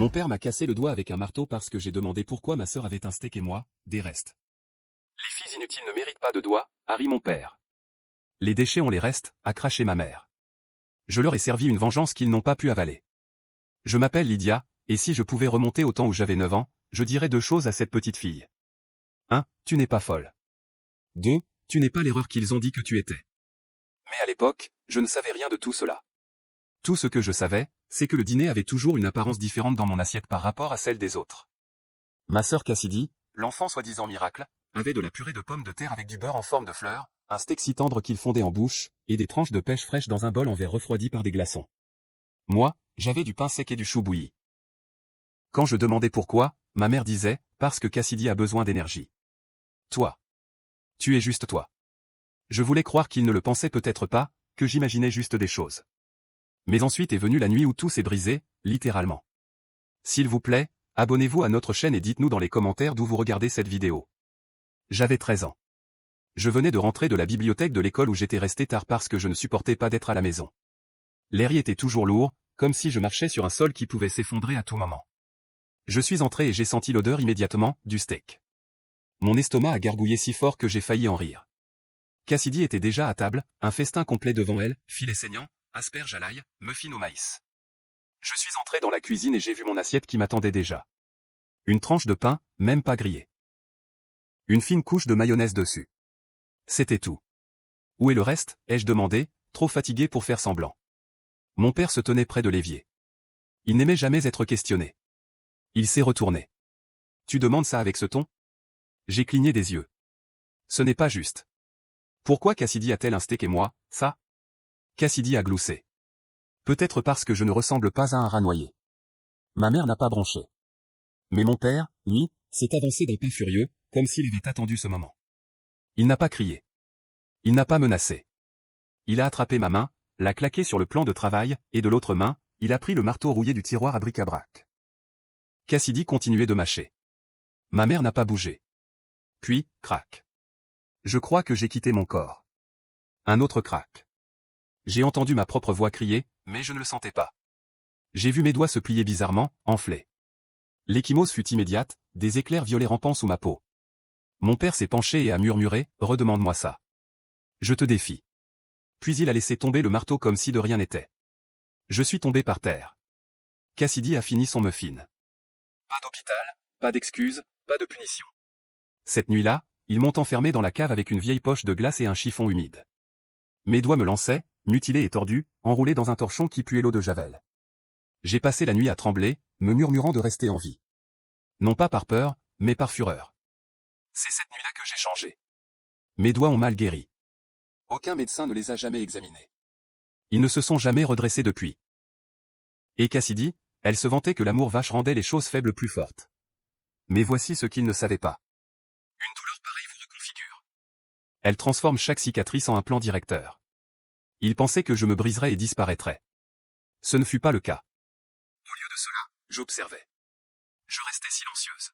Mon père m'a cassé le doigt avec un marteau parce que j'ai demandé pourquoi ma sœur avait un steak et moi, des restes. Les filles inutiles ne méritent pas de doigts, a ri mon père. Les déchets ont les restes, a craché ma mère. Je leur ai servi une vengeance qu'ils n'ont pas pu avaler. Je m'appelle Lydia, et si je pouvais remonter au temps où j'avais 9 ans, je dirais 2 choses à cette petite fille. 1. Tu n'es pas folle. 2. Tu n'es pas l'erreur qu'ils ont dit que tu étais. Mais à l'époque, je ne savais rien de tout cela. Tout ce que je savais, c'est que le dîner avait toujours une apparence différente dans mon assiette par rapport à celle des autres. Ma sœur Cassidy, l'enfant soi-disant miracle, avait de la purée de pommes de terre avec du beurre en forme de fleurs, un steak si tendre qu'il fondait en bouche, et des tranches de pêche fraîche dans un bol en verre refroidi par des glaçons. Moi, j'avais du pain sec et du chou bouilli. Quand je demandais pourquoi, ma mère disait, parce que Cassidy a besoin d'énergie. Toi. Tu es juste toi. Je voulais croire qu'il ne le pensait peut-être pas, que j'imaginais juste des choses. Mais ensuite est venue la nuit où tout s'est brisé, littéralement. S'il vous plaît, abonnez-vous à notre chaîne et dites-nous dans les commentaires d'où vous regardez cette vidéo. J'avais 13 ans. Je venais de rentrer de la bibliothèque de l'école où j'étais resté tard parce que je ne supportais pas d'être à la maison. L'air y était toujours lourd, comme si je marchais sur un sol qui pouvait s'effondrer à tout moment. Je suis entré et j'ai senti l'odeur immédiatement, du steak. Mon estomac a gargouillé si fort que j'ai failli en rire. Cassidy était déjà à table, un festin complet devant elle, filet saignant, asperges à l'ail, muffins au maïs. Je suis entré dans la cuisine et j'ai vu mon assiette qui m'attendait déjà. Une tranche de pain, même pas grillée. Une fine couche de mayonnaise dessus. C'était tout. Où est le reste, ai-je demandé, trop fatigué pour faire semblant. Mon père se tenait près de l'évier. Il n'aimait jamais être questionné. Il s'est retourné. Tu demandes ça avec ce ton? J'ai cligné des yeux. Ce n'est pas juste. Pourquoi Cassidy a-t-elle un steak et moi, ça? Cassidy a gloussé. Peut-être parce que je ne ressemble pas à un rat noyé. Ma mère n'a pas bronché. Mais mon père, lui, s'est avancé d'un pas furieux, comme s'il avait attendu ce moment. Il n'a pas crié. Il n'a pas menacé. Il a attrapé ma main, l'a claqué sur le plan de travail, et de l'autre main, il a pris le marteau rouillé du tiroir à bric-à-brac. Cassidy continuait de mâcher. Ma mère n'a pas bougé. Puis, crac. Je crois que j'ai quitté mon corps. Un autre crac. J'ai entendu ma propre voix crier, mais je ne le sentais pas. J'ai vu mes doigts se plier bizarrement, enflés. L'échymose fut immédiate, des éclairs violets rampant sous ma peau. Mon père s'est penché et a murmuré, redemande-moi ça. Je te défie. Puis il a laissé tomber le marteau comme si de rien n'était. Je suis tombé par terre. Cassidy a fini son muffin. Pas d'hôpital, pas d'excuses, pas de punition. Cette nuit-là, ils m'ont enfermé dans la cave avec une vieille poche de glace et un chiffon humide. Mes doigts me lançaient, mutilés et tordus, enroulés dans un torchon qui puait l'eau de javel. J'ai passé la nuit à trembler, me murmurant de rester en vie. Non pas par peur, mais par fureur. C'est cette nuit-là que j'ai changé. Mes doigts ont mal guéri. Aucun médecin ne les a jamais examinés. Ils ne se sont jamais redressés depuis. Et Cassidy, elle se vantait que l'amour vache rendait les choses faibles plus fortes. Mais voici ce qu'il ne savait pas. Une douleur pareille vous reconfigure. Elle transforme chaque cicatrice en un plan directeur. Il pensait que je me briserais et disparaîtrais. Ce ne fut pas le cas. Au lieu de cela, j'observais. Je restais silencieuse.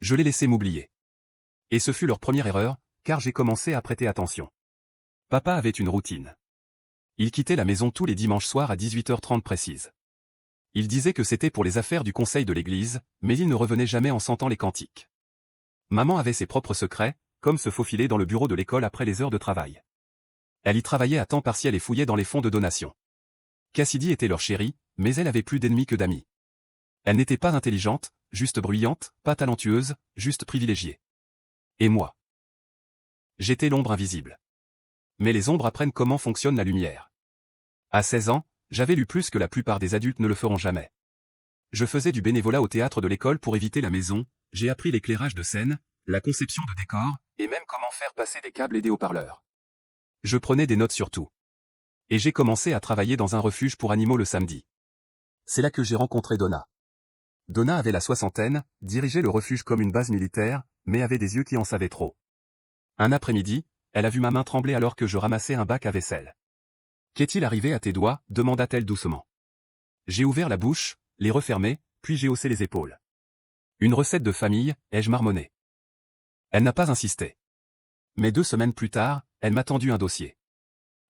Je les laissais m'oublier. Et ce fut leur première erreur, car j'ai commencé à prêter attention. Papa avait une routine. Il quittait la maison tous les dimanches soirs à 18h30 précise. Il disait que c'était pour les affaires du conseil de l'église, mais il ne revenait jamais en sentant les cantiques. Maman avait ses propres secrets, comme se faufiler dans le bureau de l'école après les heures de travail. Elle y travaillait à temps partiel et fouillait dans les fonds de donation. Cassidy était leur chérie, mais elle avait plus d'ennemis que d'amis. Elle n'était pas intelligente, juste bruyante, pas talentueuse, juste privilégiée. Et moi? J'étais l'ombre invisible. Mais les ombres apprennent comment fonctionne la lumière. À 16 ans, j'avais lu plus que la plupart des adultes ne le feront jamais. Je faisais du bénévolat au théâtre de l'école pour éviter la maison, j'ai appris l'éclairage de scène, la conception de décors, et même comment faire passer des câbles et des haut-parleurs. Je prenais des notes sur tout. Et j'ai commencé à travailler dans un refuge pour animaux le samedi. C'est là que j'ai rencontré Donna. Donna avait la soixantaine, dirigeait le refuge comme une base militaire, mais avait des yeux qui en savaient trop. Un après-midi, elle a vu ma main trembler alors que je ramassais un bac à vaisselle. « Qu'est-il arrivé à tes doigts » demanda-t-elle doucement. J'ai ouvert la bouche, les refermé, puis j'ai haussé les épaules. Une recette de famille, ai-je marmonné. Elle n'a pas insisté. Mais 2 semaines plus tard, elle m'a tendu un dossier.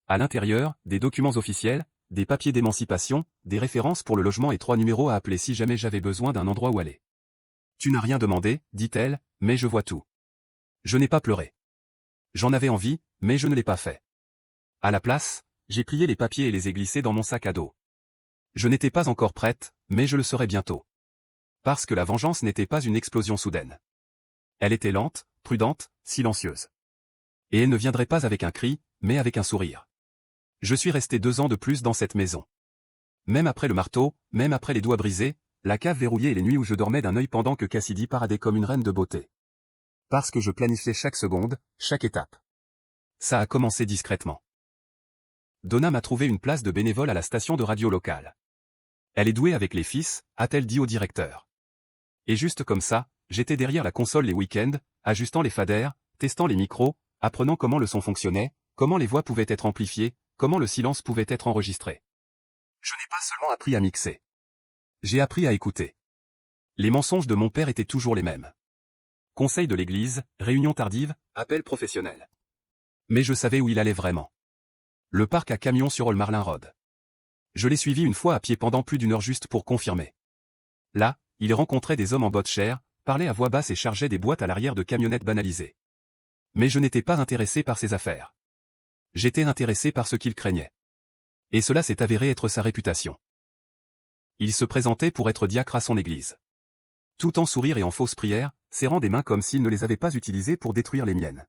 À l'intérieur, des documents officiels, des papiers d'émancipation, des références pour le logement et 3 numéros à appeler si jamais j'avais besoin d'un endroit où aller. Tu n'as rien demandé, dit-elle, mais je vois tout. Je n'ai pas pleuré. J'en avais envie, mais je ne l'ai pas fait. À la place, j'ai plié les papiers et les ai glissés dans mon sac à dos. Je n'étais pas encore prête, mais je le serai bientôt. Parce que la vengeance n'était pas une explosion soudaine. Elle était lente, prudente, silencieuse. Et elle ne viendrait pas avec un cri, mais avec un sourire. Je suis resté 2 ans de plus dans cette maison. Même après le marteau, même après les doigts brisés, la cave verrouillée et les nuits où je dormais d'un œil pendant que Cassidy paradait comme une reine de beauté. Parce que je planifiais chaque seconde, chaque étape. Ça a commencé discrètement. Donna m'a trouvé une place de bénévole à la station de radio locale. Elle est douée avec les fils, a-t-elle dit au directeur. Et juste comme ça, j'étais derrière la console les week-ends, ajustant les faders, testant les micros, apprenant comment le son fonctionnait, comment les voix pouvaient être amplifiées, comment le silence pouvait être enregistré. Je n'ai pas seulement appris à mixer. J'ai appris à écouter. Les mensonges de mon père étaient toujours les mêmes. Conseil de l'église, réunion tardive, appel professionnel. Mais je savais où il allait vraiment. Le parc à camions sur Olmarlin Road. Je l'ai suivi une fois à pied pendant plus d'1 heure juste pour confirmer. Là, il rencontrait des hommes en bottes chères, parlait à voix basse et chargeait des boîtes à l'arrière de camionnettes banalisées. Mais je n'étais pas intéressé par ses affaires. J'étais intéressé par ce qu'il craignait. Et cela s'est avéré être sa réputation. Il se présentait pour être diacre à son église. Tout en sourire et en fausse prière, serrant des mains comme s'il ne les avait pas utilisées pour détruire les miennes.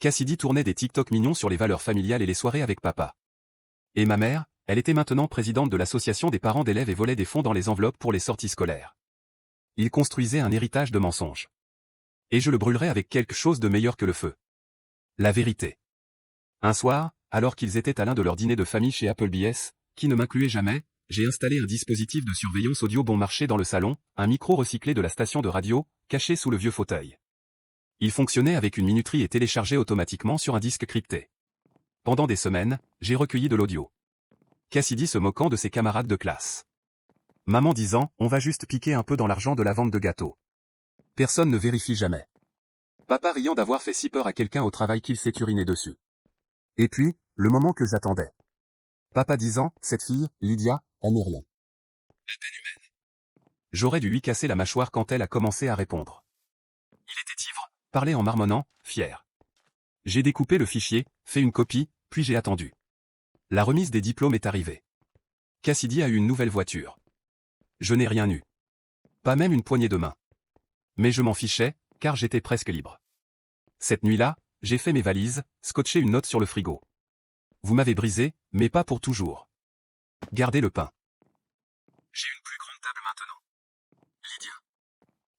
Cassidy tournait des TikTok mignons sur les valeurs familiales et les soirées avec papa. Et ma mère, elle était maintenant présidente de l'association des parents d'élèves et volait des fonds dans les enveloppes pour les sorties scolaires. Il construisait un héritage de mensonges. Et je le brûlerais avec quelque chose de meilleur que le feu. La vérité. Un soir, alors qu'ils étaient à l'un de leurs dîners de famille chez Applebee's, qui ne m'incluait jamais, j'ai installé un dispositif de surveillance audio bon marché dans le salon, un micro recyclé de la station de radio, caché sous le vieux fauteuil. Il fonctionnait avec une minuterie et téléchargeait automatiquement sur un disque crypté. Pendant des semaines, j'ai recueilli de l'audio. Cassidy se moquant de ses camarades de classe. Maman disant, on va juste piquer un peu dans l'argent de la vente de gâteaux. Personne ne vérifie jamais. Papa riant d'avoir fait si peur à quelqu'un au travail qu'il s'est uriné dessus. Et puis, le moment que j'attendais. Papa disant, cette fille, Lydia, elle n'est rien. À peine humaine. J'aurais dû lui casser la mâchoire quand elle a commencé à répondre. Il était ivre, parlait en marmonnant, fier. J'ai découpé le fichier, fait une copie, puis j'ai attendu. La remise des diplômes est arrivée. Cassidy a eu une nouvelle voiture. Je n'ai rien eu. Pas même une poignée de main. Mais je m'en fichais, car j'étais presque libre. Cette nuit-là, j'ai fait mes valises, scotché une note sur le frigo. Vous m'avez brisé, mais pas pour toujours. Gardez le pain. J'ai une plus grande table maintenant. Lydia.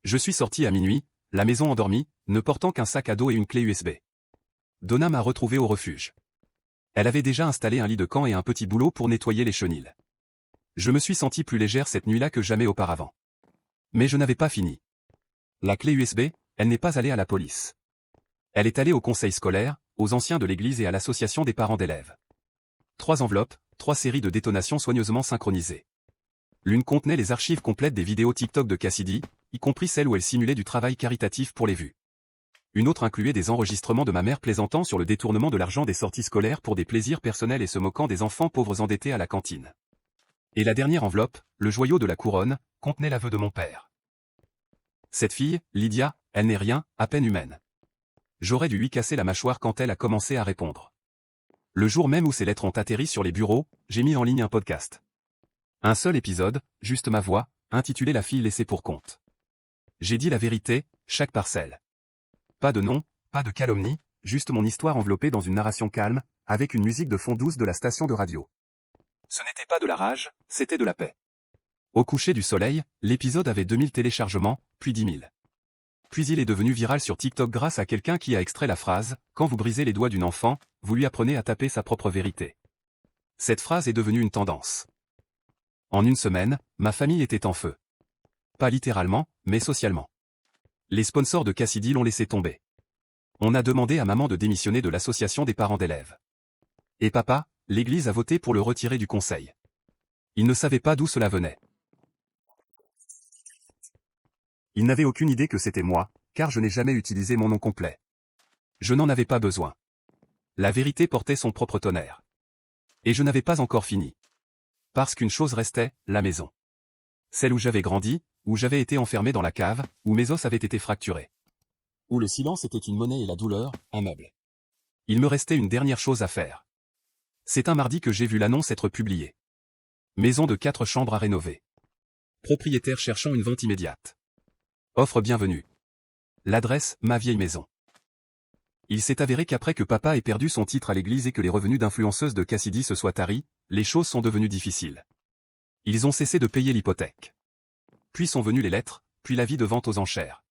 Je suis sorti à minuit, la maison endormie, ne portant qu'un sac à dos et une clé USB. Donna m'a retrouvé au refuge. Elle avait déjà installé un lit de camp et un petit boulot pour nettoyer les chenilles. Je me suis senti plus légère cette nuit-là que jamais auparavant. Mais je n'avais pas fini. La clé USB, elle n'est pas allée à la police. Elle est allée au conseil scolaire, aux anciens de l'église et à l'association des parents d'élèves. 3 enveloppes, 3 séries de détonations soigneusement synchronisées. L'une contenait les archives complètes des vidéos TikTok de Cassidy, y compris celles où elle simulait du travail caritatif pour les vues. Une autre incluait des enregistrements de ma mère plaisantant sur le détournement de l'argent des sorties scolaires pour des plaisirs personnels et se moquant des enfants pauvres endettés à la cantine. Et la dernière enveloppe, le joyau de la couronne, contenait l'aveu de mon père. Cette fille, Lydia, elle n'est rien, à peine humaine. J'aurais dû lui casser la mâchoire quand elle a commencé à répondre. Le jour même où ces lettres ont atterri sur les bureaux, j'ai mis en ligne un podcast. Un seul épisode, juste ma voix, intitulé La fille laissée pour compte. J'ai dit la vérité, chaque parcelle. Pas de nom, pas de calomnie, juste mon histoire enveloppée dans une narration calme, avec une musique de fond douce de la station de radio. Ce n'était pas de la rage, c'était de la paix. Au coucher du soleil, l'épisode avait 2000 téléchargements, puis 10 000. Puis il est devenu viral sur TikTok grâce à quelqu'un qui a extrait la phrase « Quand vous brisez les doigts d'une enfant, vous lui apprenez à taper sa propre vérité ». Cette phrase est devenue une tendance. En une semaine, ma famille était en feu. Pas littéralement, mais socialement. Les sponsors de Cassidy l'ont laissé tomber. On a demandé à maman de démissionner de l'association des parents d'élèves. Et papa, l'église a voté pour le retirer du conseil. Il ne savait pas d'où cela venait. Il n'avait aucune idée que c'était moi, car je n'ai jamais utilisé mon nom complet. Je n'en avais pas besoin. La vérité portait son propre tonnerre. Et je n'avais pas encore fini. Parce qu'une chose restait, la maison. Celle où j'avais grandi, où j'avais été enfermé dans la cave, où mes os avaient été fracturés. Où le silence était une monnaie et la douleur, un meuble. Il me restait une dernière chose à faire. C'est un mardi que j'ai vu l'annonce être publiée. Maison de 4 chambres à rénover. Propriétaire cherchant une vente immédiate. Offre bienvenue. L'adresse, ma vieille maison. Il s'est avéré qu'après que papa ait perdu son titre à l'église et que les revenus d'influenceuse de Cassidy se soient taris, les choses sont devenues difficiles. Ils ont cessé de payer l'hypothèque. Puis sont venues les lettres, puis l'avis de vente aux enchères.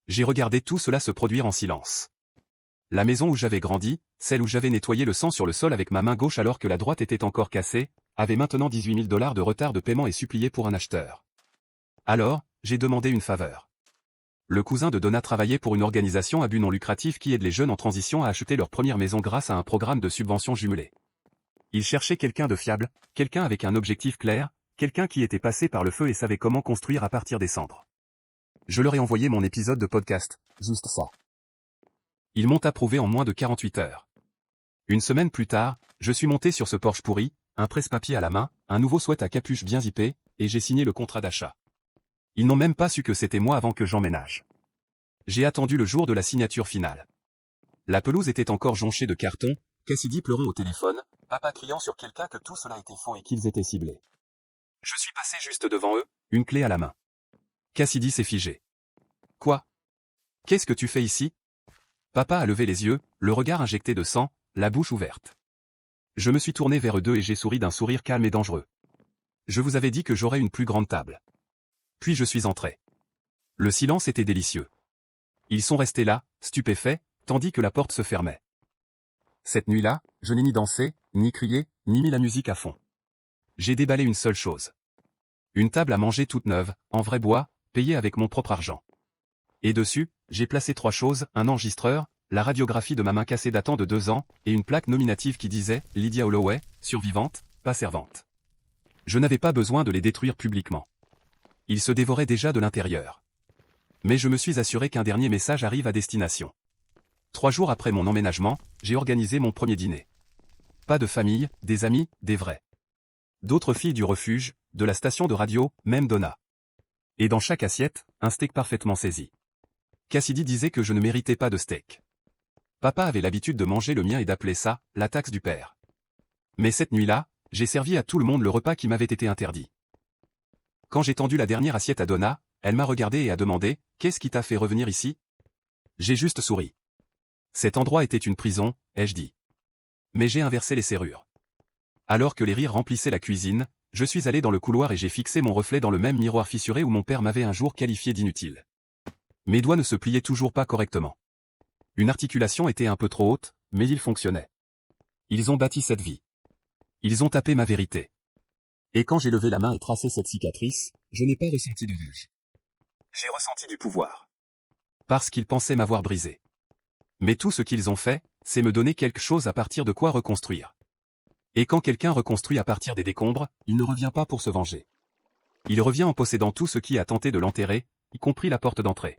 J'ai regardé tout cela se produire en silence. La maison où j'avais grandi, celle où j'avais nettoyé le sang sur le sol avec ma main gauche alors que la droite était encore cassée, avait maintenant 18 000 $ de retard de paiement et supplié pour un acheteur. Alors, j'ai demandé une faveur. Le cousin de Donna travaillait pour une organisation à but non lucratif qui aide les jeunes en transition à acheter leur première maison grâce à un programme de subvention jumelé. Il cherchait quelqu'un de fiable, quelqu'un avec un objectif clair, quelqu'un qui était passé par le feu et savait comment construire à partir des cendres. Je leur ai envoyé mon épisode de podcast, juste ça. Ils m'ont approuvé en moins de 48 heures. Une semaine plus tard, je suis monté sur ce Porsche pourri, un presse-papier à la main, un nouveau sweat à capuche bien zippé, et j'ai signé le contrat d'achat. Ils n'ont même pas su que c'était moi avant que j'emménage. J'ai attendu le jour de la signature finale. La pelouse était encore jonchée de cartons, Cassidy pleurant au téléphone, papa criant sur quelqu'un que tout cela était faux et qu'ils étaient ciblés. Je suis passé juste devant eux, une clé à la main. Cassidy s'est figé. Quoi? Qu'est-ce que tu fais ici? Papa a levé les yeux, le regard injecté de sang, la bouche ouverte. Je me suis tourné vers eux deux et j'ai souri d'un sourire calme et dangereux. Je vous avais dit que j'aurais une plus grande table. Puis je suis entré. Le silence était délicieux. Ils sont restés là, stupéfaits, tandis que la porte se fermait. Cette nuit-là, je n'ai ni dansé, ni crié, ni mis la musique à fond. J'ai déballé une seule chose. Une table à manger toute neuve, en vrai bois, payée avec mon propre argent. Et dessus, j'ai placé 3 choses, un enregistreur, la radiographie de ma main cassée datant de 2 ans, et une plaque nominative qui disait « Lydia Holloway, survivante, pas servante ». Je n'avais pas besoin de les détruire publiquement. Ils se dévoraient déjà de l'intérieur. Mais je me suis assuré qu'un dernier message arrive à destination. 3 jours après mon emménagement, j'ai organisé mon premier dîner. Pas de famille, des amis, des vrais. D'autres filles du refuge, de la station de radio, même Donna. Et dans chaque assiette, un steak parfaitement saisi. Cassidy disait que je ne méritais pas de steak. Papa avait l'habitude de manger le mien et d'appeler ça « la taxe du père ». Mais cette nuit-là, j'ai servi à tout le monde le repas qui m'avait été interdit. Quand j'ai tendu la dernière assiette à Donna, elle m'a regardé et a demandé « Qu'est-ce qui t'a fait revenir ici ?» J'ai juste souri. Cet endroit était une prison, ai-je dit. Mais j'ai inversé les serrures. Alors que les rires remplissaient la cuisine, je suis allé dans le couloir et j'ai fixé mon reflet dans le même miroir fissuré où mon père m'avait un jour qualifié d'inutile. Mes doigts ne se pliaient toujours pas correctement. Une articulation était un peu trop haute, mais ils fonctionnaient. Ils ont bâti cette vie. Ils ont tapé ma vérité. Et quand j'ai levé la main et tracé cette cicatrice, je n'ai pas ressenti de rage. J'ai ressenti du pouvoir. Parce qu'ils pensaient m'avoir brisé. Mais tout ce qu'ils ont fait, c'est me donner quelque chose à partir de quoi reconstruire. Et quand quelqu'un reconstruit à partir des décombres, il ne revient pas pour se venger. Il revient en possédant tout ce qui a tenté de l'enterrer, y compris la porte d'entrée.